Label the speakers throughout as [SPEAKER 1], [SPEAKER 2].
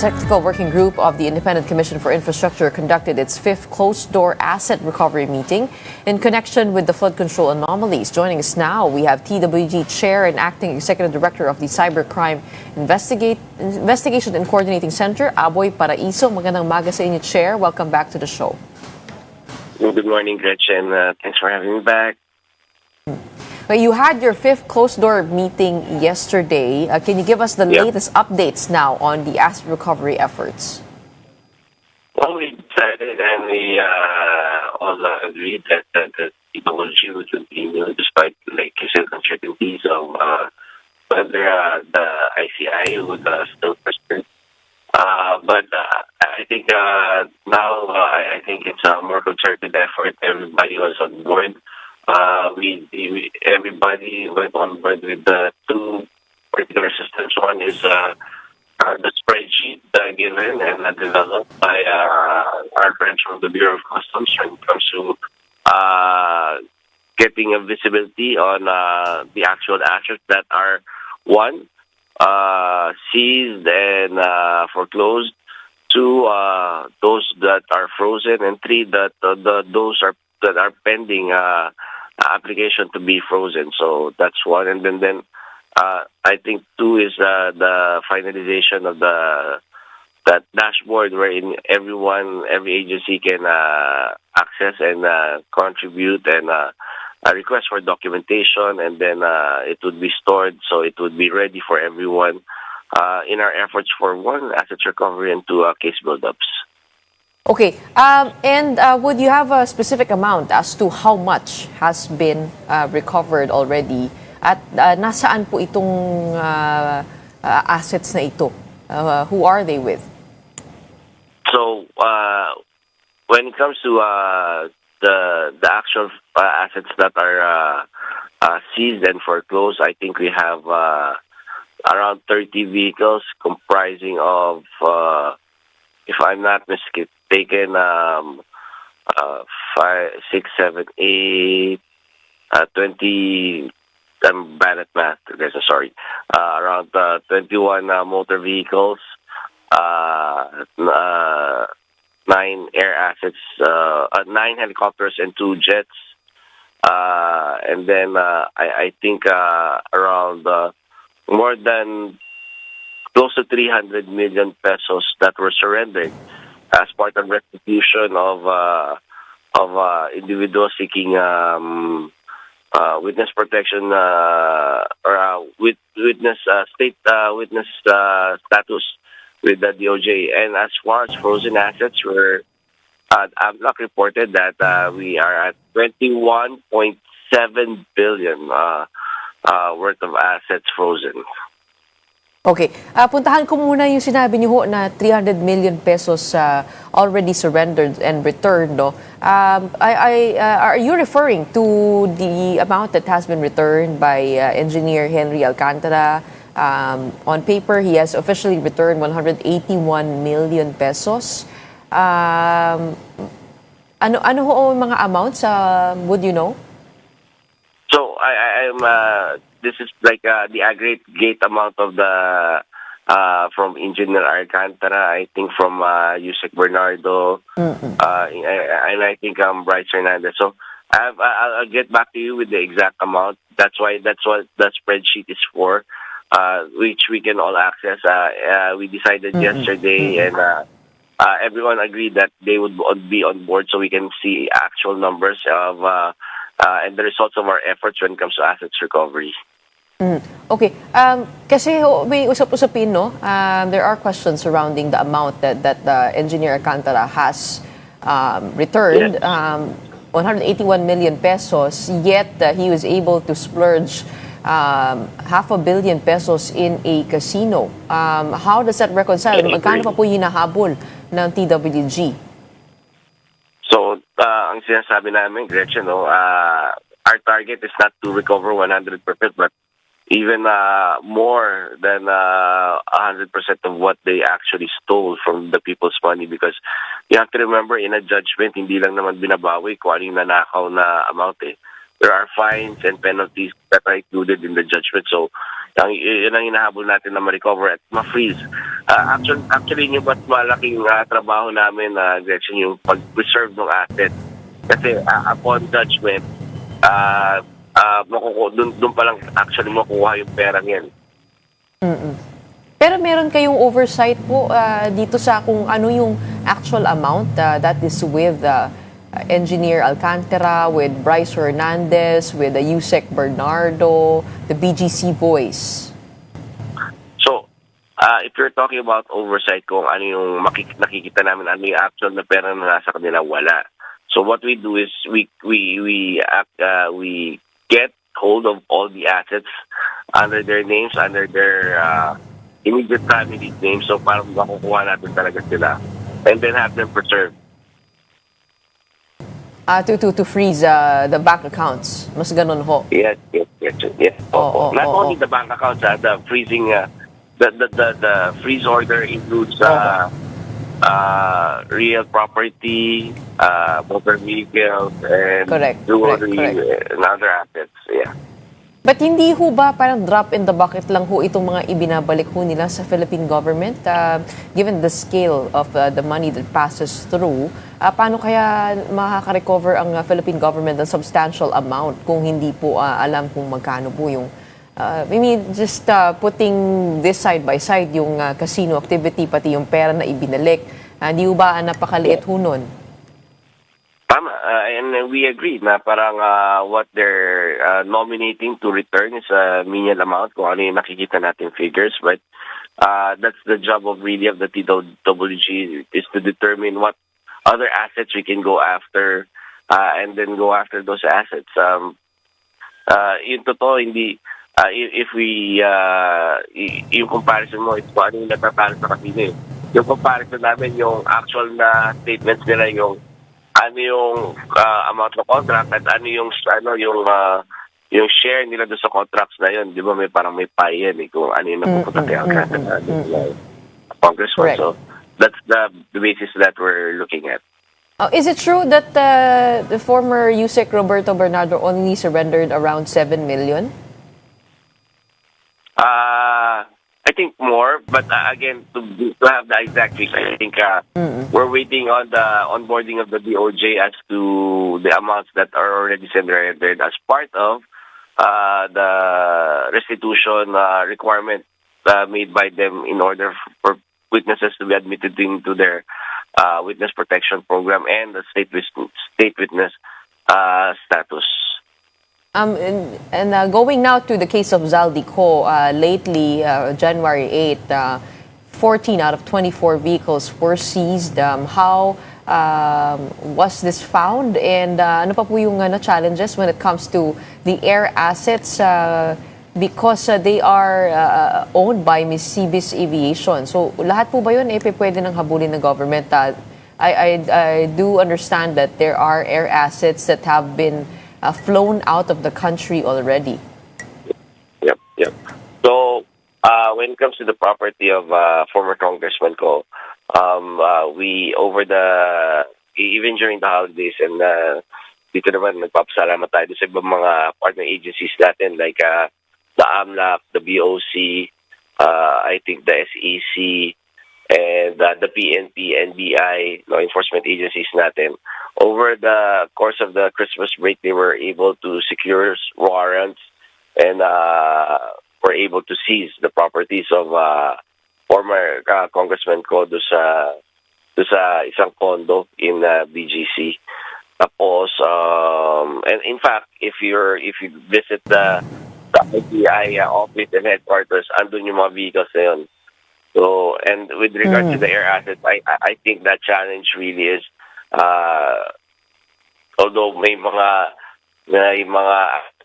[SPEAKER 1] Technical Working Group of the Independent Commission for Infrastructure conducted its fifth closed-door asset recovery meeting in connection with the flood control anomalies. Joining us now, we have TWG Chair and Acting Executive Director of the Cybercrime Investigation and Coordinating Center, Aboy Paraiso. Magandang umaga sa inyo, Chair. Welcome back to the show.
[SPEAKER 2] Good morning, Gretchen. Thanks for having me back.
[SPEAKER 1] You had your fifth closed-door meeting yesterday. Can you give us the latest updates now on the asset recovery efforts?
[SPEAKER 2] Well, we decided and we all agreed that the technology would continue despite, like you said, uncertainties of whether the ICI would still proceed. But I think now I think it's a more concerted effort. Everybody was on board. Everybody went on board with the two particular systems. One is the spreadsheet given and developed by our friends from the Bureau of Customs when it comes to getting a visibility on the actual assets that are seized and foreclosed, two, those that are frozen, and three, those that are pending application to be frozen. So that's one. And then I think two is the finalization of that dashboard wherein every agency can access and contribute and request for documentation, and then it would be stored so it would be ready for everyone in our efforts for one, assets recovery, and two, case build-ups.
[SPEAKER 1] Okay, and would you have a specific amount as to how much has been recovered already? At nasaan po itong assets na ito? Who are they with?
[SPEAKER 2] So, when it comes to the actual assets that are seized and foreclosed, I think we have around 30 vehicles comprising of, if I'm not mistaken, 5, 6, 7, 8, 20. I'm bad at math. Sorry. Around 21 motor vehicles, 9 air assets, 9 helicopters, and 2 jets. And then I think around more than close to 300 million pesos that were surrendered as part of restitution of individuals seeking witness protection or state witness status with the DOJ. And as far as frozen assets, I've not reported that we are at 21.7 billion worth of assets frozen.
[SPEAKER 1] Okay. Puntahan ko muna yung sinabi niyo ho na 300 million pesos already surrendered and returned. No? Are you referring to the amount that has been returned by Engineer Henry Alcantara? On paper, he has officially returned 181 million pesos. Ano ho mga amounts? Would you know?
[SPEAKER 2] So I'm this is like the aggregate amount of the from Engineer Alcantara, I think from Usec Bernardo, and I think Bryce Hernandez. So I'll get back to you with the exact amount. That's what the spreadsheet is for, which we can all access. We decided yesterday, and everyone agreed that they would be on board, so we can see actual numbers of and the results of our efforts when it comes to assets recovery.
[SPEAKER 1] Okay. Kasi may usap-usapin, no? There are questions surrounding the amount that Engineer Alcantara has returned, 181 million pesos, yet he was able to splurge $500 million pesos in a casino. How does that reconcile? Magkano pa po hinahabol ng TWG?
[SPEAKER 2] So, ang sinasabi namin, Gretchen, our target is not to recover 100%, but even more than 100% of what they actually stole from the people's money, because you have to remember, in a judgment, hindi lang naman binabawi kung ano yung nanakaw na amount. there are fines and penalties that are included in the judgment. So, yun ang hinahabol natin na ma-recover at ma-freeze. Actually, yung mas malaking trabaho namin, Gretchen, yung pag-preserve ng asset. Kasi upon judgment, doon pa lang actually makuha yung perang yan.
[SPEAKER 1] Pero meron kayong oversight po dito sa kung ano yung actual amount that is with Engineer Alcantara, with Bryce Hernandez, with the Usec Bernardo, the BGC boys?
[SPEAKER 2] So, if you're talking about oversight kung ano yung nakikita namin, ano yung actual na pera na nasa kanila, wala. So what we do is we get hold of all the assets under their names, under their immediate family names, so parang makukuha natin talaga sila and then have them preserved.
[SPEAKER 1] To freeze the bank accounts. Mas ganun ho.
[SPEAKER 2] Yes. Not only the bank accounts, the freezing, the freeze order includes real property, motor vehicles, and jewelry and other assets. Yeah.
[SPEAKER 1] But hindi ho ba parang drop in the bucket lang ho itong mga ibinabalik ho nila sa Philippine government? Given the scale of the money that passes through, paano kaya makaka-recover ang Philippine government ng substantial amount kung hindi po alam kung magkano po yung just putting this side by side yung casino activity pati yung pera na ibinalik, hindi ho ba napakaliit ho nun?
[SPEAKER 2] Tama, and we agree na parang what they're nominating to return is a minimal amount kung ano yung nakikita natin figures, but that's the job of really of the TWG is to determine what other assets we can go after and then go after those assets. Yung totoo, hindi, if we, yung comparison mo, ito ano yung natatalo sa kasino. Yung comparison namin, yung actual na statements nila, yung ano yung amount of contract at ano yung share nila doon sa contracts na yun. Di ba may parang may pie yan kung ano yung napupunta kay Alcantara Congressman. So that's the basis that we're looking at.
[SPEAKER 1] Is it true that the former Usec Roberto Bernardo only surrendered around 7 million?
[SPEAKER 2] I think more, but again, to have the exact figure, I think we're waiting on the onboarding of the DOJ as to the amounts that are already surrendered as part of the restitution requirement made by them in order for witnesses to be admitted into their witness protection program and the state witness status.
[SPEAKER 1] And going now to the case of Zaldico, lately, January 8, 14 out of 24 vehicles were seized. How was this found? And ano pa po yung challenges when it comes to the air assets because they are owned by Miss Cibis Aviation. So lahat po ba yun pwede nang habulin ng government? I do understand that there are air assets that have been flown out of the country already.
[SPEAKER 2] Yep. So, when it comes to the property of former Congressman Ko, we even during the holidays and dito naman nagpapasalamat tayo sa ibang mga partner agencies natin like the AMLAC, the BOC, I think the SEC, and the PNP, NBI, law enforcement agencies natin. Over the course of the Christmas break, they were able to secure warrants and were able to seize the properties of former Congressman Ko do sa isang condo in BGC. Tapos, and in fact, if you visit the ITI office and headquarters, andun yung mga vehicles na yun. So, and with regard to the air assets, I think that challenge really is, although may mga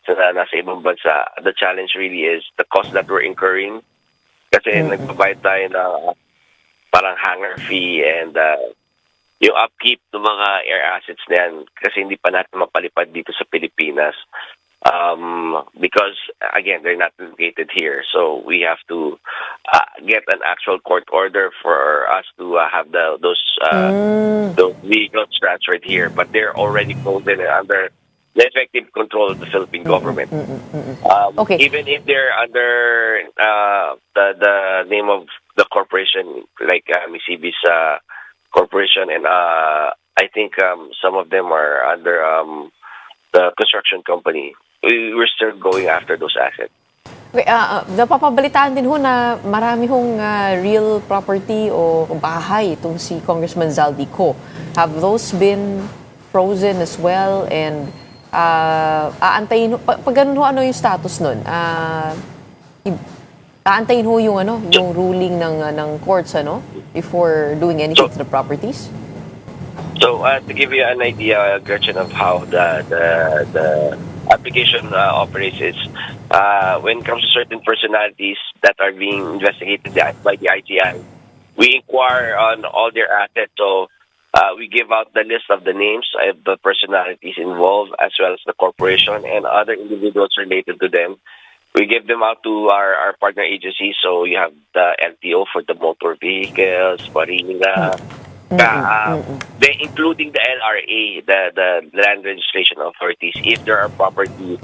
[SPEAKER 2] nasa ibang bansa, the challenge really is the cost that we're incurring. Kasi nagbabayad tayo na parang hangar fee and yung upkeep ng mga air assets na yan kasi hindi pa natin mapalipad dito sa Pilipinas. Because again, they're not located here, so we have to get an actual court order for us to have those vehicles transferred here. But they're already frozen under the effective control of the Philippine government.
[SPEAKER 1] Okay.
[SPEAKER 2] Even if they're under the name of the corporation, like Misibi's corporation, and I think some of them are under the construction company. We're still going after those assets.
[SPEAKER 1] Okay, napapabalitaan din ho na marami hong real property o bahay itong si Congressman Zaldico. Have those been frozen as well? And aantayin ho, pag ganun ho, ano yung status nun? Aantayin ho yung, yung ruling ng courts before doing anything to the properties?
[SPEAKER 2] So to give you an idea, Gretchen, of how the application operates is when it comes to certain personalities that are being investigated by the ITI, we inquire on all their assets. So we give out the list of the names of the personalities involved, as well as the corporation and other individuals related to them. We give them out to our partner agencies. So you have the LTO for the motor vehicles, Marina, including the LRA, the Land Registration Authorities, if there are properties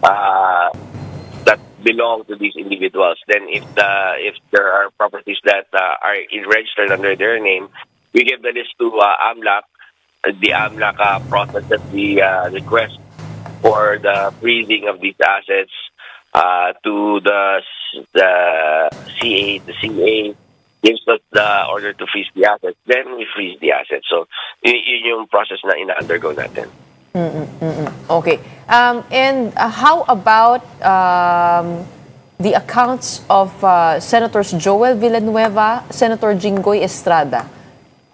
[SPEAKER 2] that belong to these individuals. Then if there are properties that are registered under their name, we give the list to AMLAC. The AMLAC processes the request for the freezing of these assets to the CA. The CA gives us the order to freeze the assets. Then we freeze the assets. So yun yung process na ina-undergo natin.
[SPEAKER 1] Okay. And how about the accounts of Senators Joel Villanueva, Senator Jinggoy Estrada?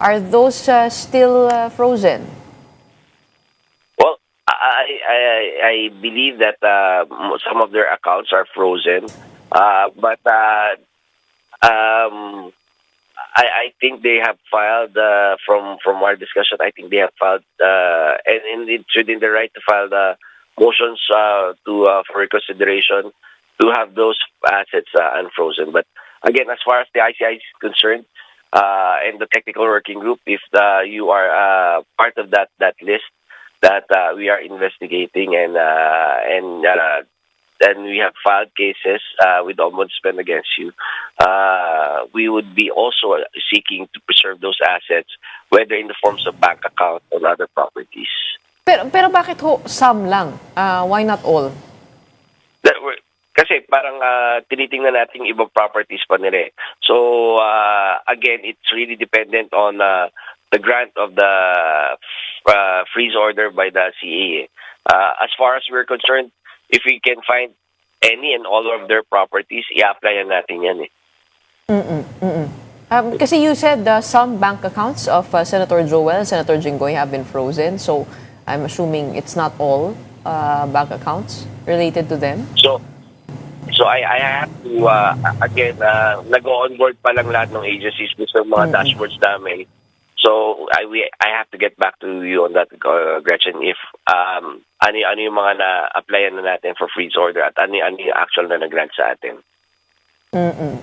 [SPEAKER 1] Are those still frozen?
[SPEAKER 2] Well, I believe that some of their accounts are frozen, but I think they have filed from our discussion. I think they have filed and it's within the right to file the motions for reconsideration to have those assets unfrozen. But again, as far as the ICI is concerned, and the technical working group, if you are part of that list that we are investigating and we have filed cases with ombudsman against you, we would be also seeking to preserve those assets, whether in the forms of bank account or other properties.
[SPEAKER 1] Pero bakit ho some lang? Why not all?
[SPEAKER 2] Kasi parang tinitingnan natin ibang properties pa nila eh. So, again, it's really dependent on the grant of the freeze order by the CA. As far as we're concerned, if we can find any and all of their properties, i-applyan natin yan eh.
[SPEAKER 1] Kasi you said some bank accounts of Senator Joel and Senator Jinggoy have been frozen. So, I'm assuming it's not all bank accounts related to them?
[SPEAKER 2] So I have to, again, nag-onboard pa lang lahat ng agencies sa mga dashboards namin. So I have to get back to you on that, Gretchen, if ano yung mga na-applyan na natin for freeze order at ano yung actual na nag-grant sa atin.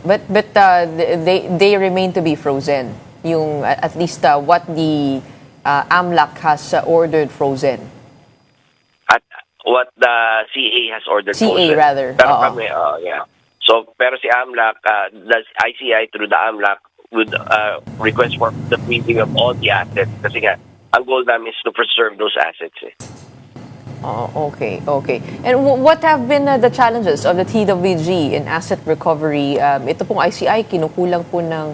[SPEAKER 1] But they remain to be frozen. Yung at least what the AMLAC has ordered frozen.
[SPEAKER 2] At what the CA has ordered
[SPEAKER 1] CA
[SPEAKER 2] frozen.
[SPEAKER 1] rather.
[SPEAKER 2] Pero kami, yeah. So pero si AMLAC, the ICI through the AMLAC would request for the freezing of all the assets kasi nga ang goal namin is to preserve those assets eh.
[SPEAKER 1] Oh, okay. And what have been the challenges of the TWG in asset recovery? Ito pong ICI, kinukulang po ng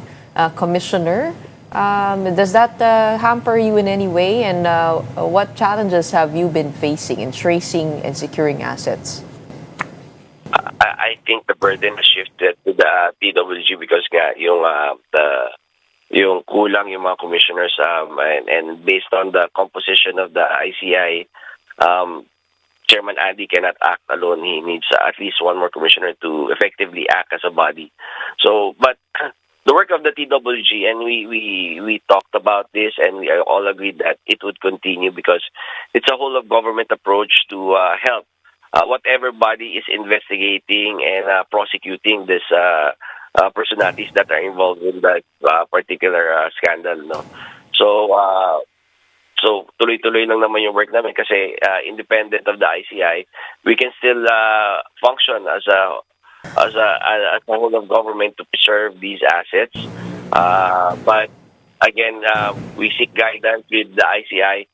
[SPEAKER 1] commissioner. Does that hamper you in any way? And what challenges have you been facing in tracing and securing assets?
[SPEAKER 2] I think the burden has shifted to the TWG because nga yung kulang yung mga commissioners and based on the composition of the ICI, Chairman Andy cannot act alone. He needs at least one more commissioner to effectively act as a body. So, but the work of the TWG, and we talked about this, and we all agreed that it would continue because it's a whole of government approach to help whatever body is investigating and prosecuting this personalities that are involved in that particular scandal. No, so So tuloy-tuloy lang naman yung work namin kasi independent of the ICI, we can still function as a whole of government to preserve these assets. But again, we seek guidance with the ICI.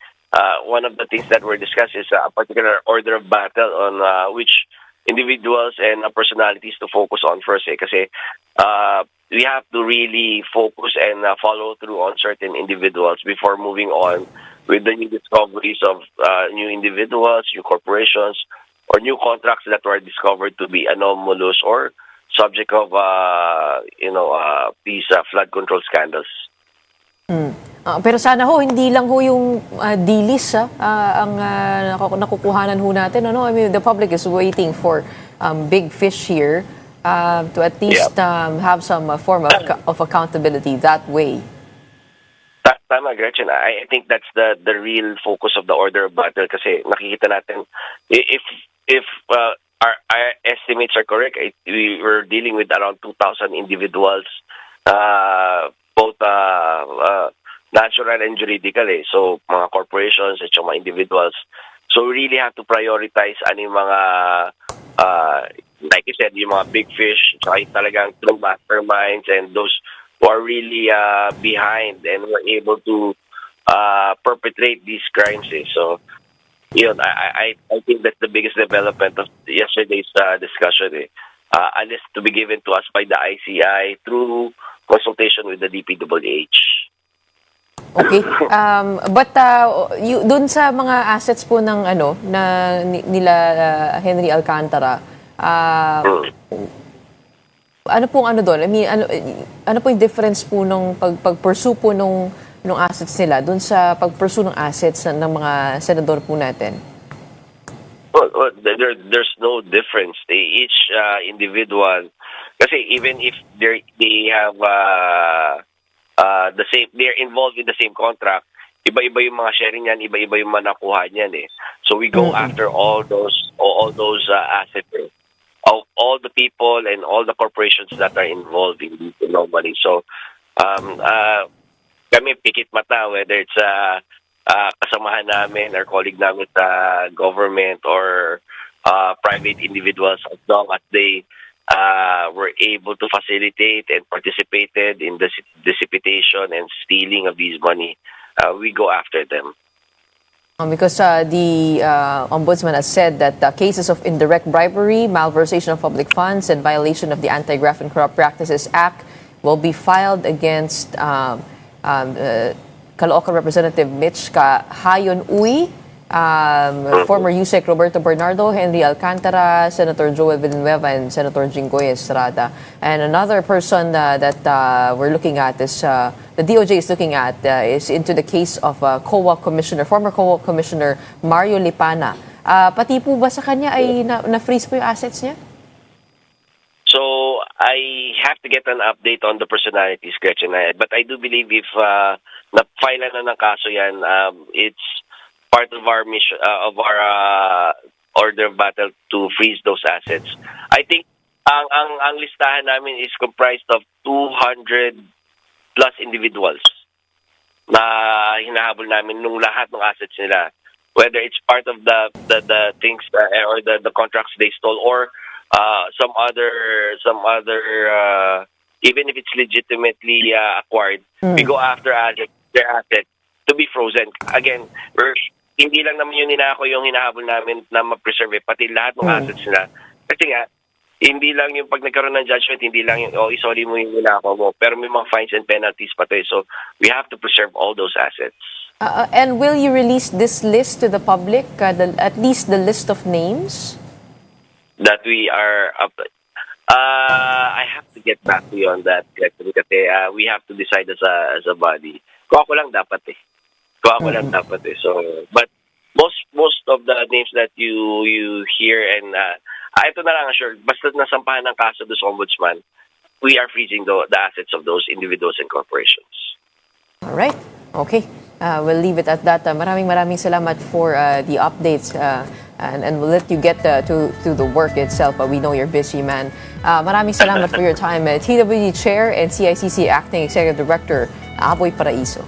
[SPEAKER 2] One of the things that we're discussing is a particular order of battle on which individuals and personalities to focus on first. Kasi we have to really focus and follow through on certain individuals before moving on with the new discoveries of new individuals, new corporations, or new contracts that were discovered to be anomalous or subject of these flood control scandals.
[SPEAKER 1] Pero sana ho, hindi lang ho yung dilis ang nakukuhanan ho natin. Ano? I mean, the public is waiting for big fish here to at least have some form of accountability that way.
[SPEAKER 2] Tama, Gretchen. I think that's the real focus of the order of battle kasi nakikita natin if our estimates are correct, we were dealing with around 2,000 individuals, both natural and juridical. So, mga corporations at mga individuals. So, we really have to prioritize yung mga, like you said, yung mga big fish, tsaka talagang true masterminds and those who are really behind and were able to perpetrate these crimes. So, I think that's the biggest development of yesterday's discussion. A list to be given to us by the ICI through consultation with the DPWH.
[SPEAKER 1] Okay. But dun sa mga assets po ng nila Henry Alcantara, ano pong doon? I mean, ano po yung difference po nung pag-pursue po nung assets nila dun sa pag-pursue ng assets ng mga senador po natin?
[SPEAKER 2] Well, there's no difference. Each individual, kasi even if they have the same, they're involved in the same contract, iba-iba yung mga sharing niyan, iba-iba yung mga nakuha niyan. So we go after all those assets. All the people and all the corporations that are involved in this anomaly. So, kami pikit mata, whether it's kasamahan namin or colleague namin sa government or private individuals, as long as they were able to facilitate and participated in the dissipation and stealing of these money, we go after them.
[SPEAKER 1] Because the Ombudsman has said that cases of indirect bribery, malversation of public funds, and violation of the Anti-Graft and Corrupt Practices Act will be filed against Caloocan Representative Mitch Hayon Uy, former Usec Roberto Bernardo, Henry Alcantara, Senator Joel Villanueva, and Senator Jinggoy Estrada. And another person that we're looking at is the DOJ is looking at is into the case of COA Commissioner, former COA Commissioner Mario Lipana. Pati po ba sa kanya ay na-freeze po yung assets niya?
[SPEAKER 2] So, I have to get an update on the personalities, Gretchen. But I do believe if na-file na ng kaso yan, it's part of our mission, of our order of battle to freeze those assets. I think ang listahan namin is comprised of 200 plus individuals na hinahabol namin nung lahat ng assets nila, whether it's part of the things or the contracts they stole or some other even if it's legitimately acquired, we go after their assets to be frozen. Again, hindi lang naman yung ninako yung hinahabol namin na ma-preserve, pati lahat ng assets nila. Kasi nga, hindi lang yung pag nagkaroon ng judgment, hindi lang yung, isoli mo yung ninako mo, pero may mga fines and penalties pati. So, we have to preserve all those assets.
[SPEAKER 1] And will you release this list to the public, at least the list of names?
[SPEAKER 2] That we are up. I have to get back to you on that, kasi we have to decide as a body. Kung ako lang dapat So, but most of the names that you hear and ito na lang, sure, basta nasampahan ng kaso dos Ombudsman, we are freezing the assets of those individuals and corporations.
[SPEAKER 1] All right. Okay. We'll leave it at that. Maraming salamat for the updates and we'll let you get to the work itself. We know you're busy, man. Maraming salamat for your time. TWD Chair and CICC Acting Executive Director, Aboy Paraiso.